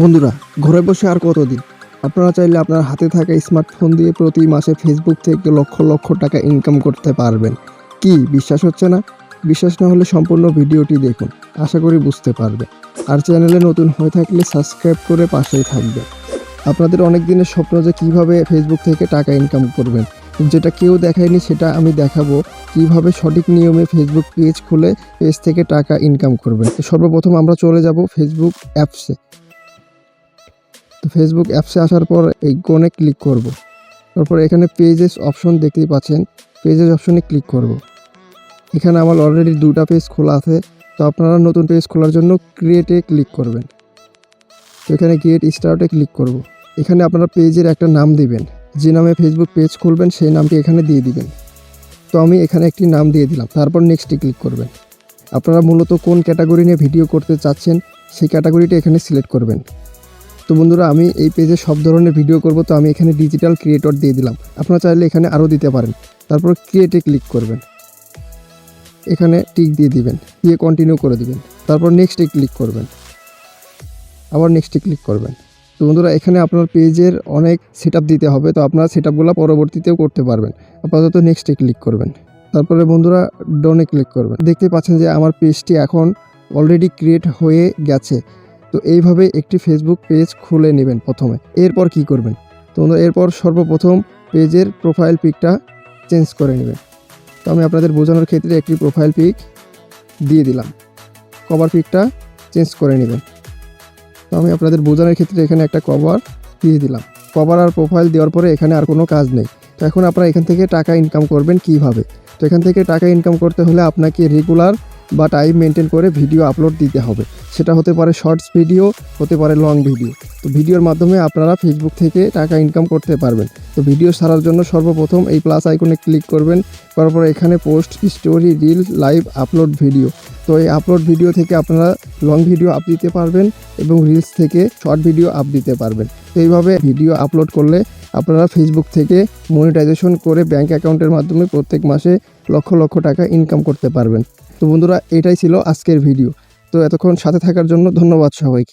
বন্ধুরা, ঘরে বসে আর কতদিন? আপনারা চাইলে আপনার হাতে থাকা স্মার্টফোন দিয়ে প্রতি মাসে ফেসবুক থেকে লক্ষ লক্ষ টাকা ইনকাম করতে পারবেন। কি বিশ্বাস হচ্ছে না? বিশ্বাস না হলে সম্পূর্ণ ভিডিওটি দেখুন, আশা করি বুঝতে পারবেন। আর চ্যানেলে নতুন হয়ে থাকলে সাবস্ক্রাইব করে পাশেই থাকবেন। আপনাদের অনেক দিনের স্বপ্ন যে কীভাবে ফেসবুক থেকে টাকা ইনকাম করবেন, যেটা কেউ দেখায়নি সেটা আমি দেখাবো। কীভাবে সঠিক নিয়মে ফেসবুক পেজ খুলে পেজ থেকে টাকা ইনকাম করবেন। তো সর্বপ্রথম আমরা চলে যাব ফেসবুক অ্যাপসে। তো ফেসবুক অ্যাপসে আসার পর এই কোণে ক্লিক করব। তারপর এখানে পেজেস অপশন দেখতেই পাচ্ছেন, পেজেস অপশনে ক্লিক করব। এখানে আমার অলরেডি দুটা পেজ খোলা আছে, তো আপনারা নতুন পেজ খোলার জন্য ক্রিয়েটে ক্লিক করবেন। তো এখানে গেট স্টার্টে ক্লিক করব। এখানে আপনারা পেজের একটা নাম দিবেন, যে নামে ফেসবুক পেজ খুলবেন সেই নামটি এখানে দিয়ে দিবেন। তো আমি এখানে একটি নাম দিয়ে দিলাম, তারপর নেক্সটে ক্লিক করবেন। আপনারা মূলত কোন ক্যাটাগরি নিয়ে ভিডিও করতে চাচ্ছেন সেই ক্যাটাগরিটা এখানে সিলেক্ট করবেন। তো বন্ধুরা, আমি এই পেজে সব ধরনের ভিডিও করব, তো আমি এখানে ডিজিটাল ক্রিয়েটর দিয়ে দিলাম। আপনারা চাইলে এখানে আরও দিতে পারেন। তারপর ক্রিয়েটে ক্লিক করবেন, এখানে টিক দিয়ে দিবেন, দিয়ে কন্টিনিউ করে দিবেন। তারপর নেক্সটে ক্লিক করবেন, আবার নেক্সটে ক্লিক করবেন। তো বন্ধুরা, এখানে আপনার পেজের অনেক সেটআপ দিতে হবে, তো আপনারা সেটআপগুলো পরবর্তীতেও করতে পারবেন। আপাতত নেক্সটে ক্লিক করবেন। তারপরে বন্ধুরা ডনে ক্লিক করবেন। দেখতে পাচ্ছেন যে আমার পেজটি এখন অলরেডি ক্রিয়েট হয়ে গেছে। তো এইভাবে একটি ফেসবুক পেজ খুলে নেবেন প্রথমে। এরপর কি করবেন? তো বন্ধুরা, এরপর সর্বপ্রথম পেজের প্রোফাইল পিকটা চেঞ্জ করে নেবেন। তো আমি আপনাদের বোঝানোর ক্ষেত্রে একটি প্রোফাইল পিক দিয়ে দিলাম। কভার পিকটা চেঞ্জ করে নেবেন। তো আমি আপনাদের বোঝানোর ক্ষেত্রে এখানে একটা কভার দিয়ে দিলাম। কভার আর প্রোফাইল দেওয়ার পরে এখানে আর কোনো কাজ নেই। তো এখন আপনারা এখান থেকে টাকা ইনকাম করবেন কিভাবে? তো এখান থেকে টাকা ইনকাম করতে হলে আপনাকে রেগুলার বা টাইম মেনটেন করে ভিডিও আপলোড দিতে হবে। সেটা হতে পারে শর্টস ভিডিও, হতে পারে লং ভিডিও। তো ভিডিওর মাধ্যমে আপনারা ফেসবুক থেকে টাকা ইনকাম করতে পারবেন। তো ভিডিও ছাড়ার জন্য সর্বপ্রথম এই প্লাস আইকনে ক্লিক করবেন। করার পর এখানে post, story, reel, live, upload video. তো এই আপলোড ভিডিও থেকে আপনারা লং ভিডিও আপ দিতে পারবেন এবং রিলস থেকে শর্ট ভিডিও আপ দিতে পারবেন। তো এইভাবে ভিডিও আপলোড করলে আপনারা ফেসবুক থেকে মনিটাইজেশন করে ব্যাঙ্ক অ্যাকাউন্টের মাধ্যমে প্রত্যেক মাসে লক্ষ লক্ষ টাকা ইনকাম করতে পারবেন। তো বন্ধুরা, এটাই ছিল আজকের ভিডিও। তো এতক্ষণ সাথে থাকার জন্য ধন্যবাদ সবাইকে।